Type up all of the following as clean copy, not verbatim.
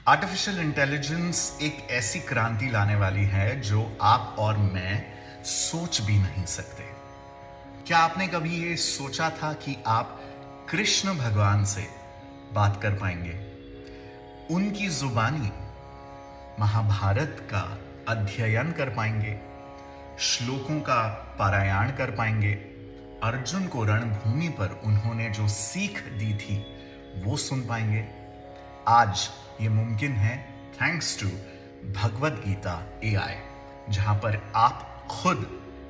Artificial intelligence एक ऐसी क्रांति लाने वाली है जो आप और मैं सोच भी नहीं सकते। क्या आपने कभी ये सोचा था कि आप कृष्ण भगवान से बात कर पाएंगे, उनकी जुबानी महाभारत का अध्ययन कर पाएंगे, श्लोकों का पारायण कर पाएंगे, अर्जुन को रणभूमि पर उन्होंने जो सीख दी थी वो सुन पाएंगे? आज ये मुमकिन है thanks to Bhagavad Gita AI, जहां पर आप खुद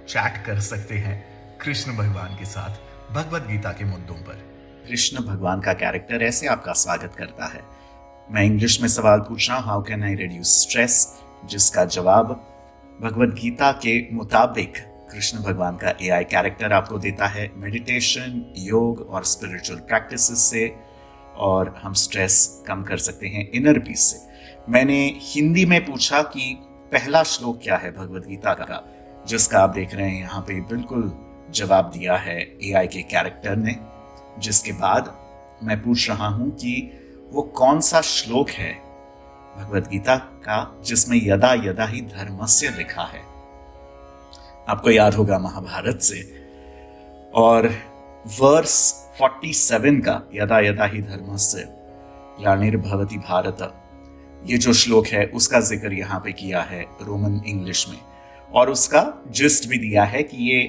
चैट कर सकते हैं कृष्ण भगवान के साथ भगवत गीता के मुद्दों पर। कृष्ण भगवान का कैरेक्टर ऐसे आपका स्वागत करता है। मैं इंग्लिश में सवाल पूछ रहा हूं, how can I reduce stress, जिसका जवाब भगवत गीता के मुताबिक कृष्ण भगवान का एआई कैरेक्टर आपको देता है मेडिटेशन, योग और स्पिरिचुअल प्रैक्टिसेस से, और हम स्ट्रेस कम कर सकते हैं इनर पीस से। मैंने हिंदी में पूछा कि पहला श्लोक क्या है भगवत गीता का, जिसका आप देख रहे हैं यहाँ पे बिल्कुल जवाब दिया है एआई के कैरेक्टर ने। जिसके बाद मैं पूछ रहा हूं कि वो कौन सा श्लोक है भगवत गीता का जिसमें यदा यदा ही धर्मस्य लिखा है। आपको याद होगा महाभारत से, और वर्स 47 का यदा यदा ही धर्मस्य ग्लानिर्भवति भारत, ये जो श्लोक है उसका जिक्र यहाँ पे किया है रोमन इंग्लिश में, और उसका जिस्ट भी दिया है कि ये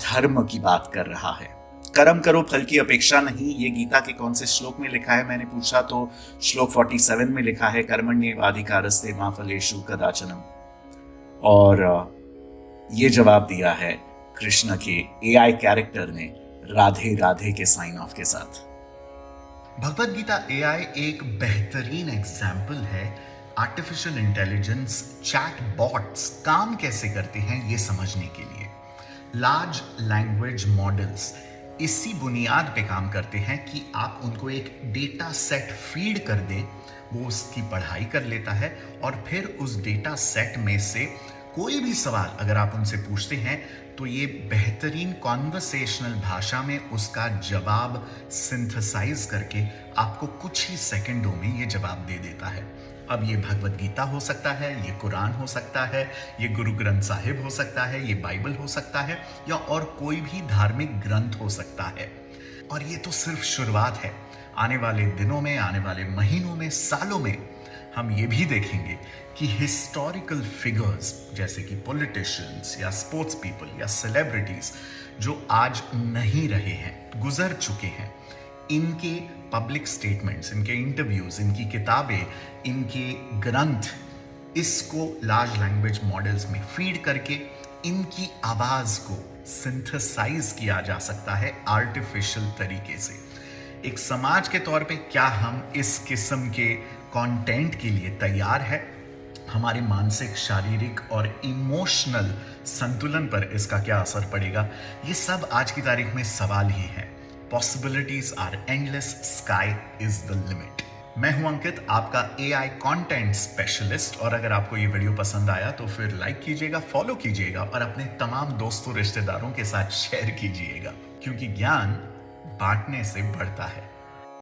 धर्म की बात कर रहा है। कर्म करो फल की अपेक्षा नहीं, ये गीता के कौन से श्लोक में लिखा है मैंने पूछा तो श्लोक 47 में लिखा है कर्मण्येवाधिकारस्ते मा फलेषु कदाचनम, और ये जवाब दिया है कृष्ण के एआई कैरेक्टर ने राधे राधे के साइन ऑफ के साथ। भगवत गीता एआई एक बेहतरीन एग्जाम्पल है आर्टिफिशियल इंटेलिजेंस चैट बॉट्स काम कैसे करते हैं ये समझने के लिए। लार्ज लैंग्वेज मॉडल्स इसी बुनियाद पे काम करते हैं कि आप उनको एक डेटा सेट फीड कर दें, वो उसकी पढ़ाई कर लेता है और फिर उस डेटा सेट में से कोई भी सवाल अगर आप उनसे पूछते हैं तो ये बेहतरीन कॉन्वर्सेशनल भाषा में उसका जवाब सिंथेसाइज करके आपको कुछ ही सेकंडों में ये जवाब दे देता है। अब ये भगवत गीता हो सकता है, ये कुरान हो सकता है, ये गुरु ग्रंथ साहिब हो सकता है, ये बाइबल हो सकता है, या और कोई भी धार्मिक ग्रंथ हो सकता है। और ये तो सिर्फ शुरुआत है। आने वाले दिनों में, आने वाले महीनों में, सालों में हम ये भी देखेंगे कि हिस्टोरिकल फिगर्स जैसे कि पॉलिटिशियंस या स्पोर्ट्स पीपल या सेलिब्रिटीज जो आज नहीं रहे हैं, गुजर चुके हैं, इनके पब्लिक स्टेटमेंट्स, इनके इंटरव्यूज, इनकी किताबें, इनके ग्रंथ, इसको लार्ज लैंग्वेज मॉडल्स में फीड करके इनकी आवाज को सिंथेसाइज किया जा सकता है आर्टिफिशियल तरीके से। एक समाज के तौर पे क्या हम इस किस्म के कंटेंट के लिए तैयार है? हमारे मानसिक, शारीरिक और इमोशनल संतुलन पर इसका क्या असर पड़ेगा? ये सब आज की तारीख में सवाल ही है। Possibilities are endless, sky is the limit. मैं हूं अंकित, आपका एआई कंटेंट स्पेशलिस्ट, और अगर आपको ये वीडियो पसंद आया तो फिर लाइक कीजिएगा, फॉलो कीजिएगा और अपने तमाम दोस्तों रिश्तेदारों के साथ शेयर कीजिएगा, क्योंकि ज्ञान बांटने से बढ़ता है।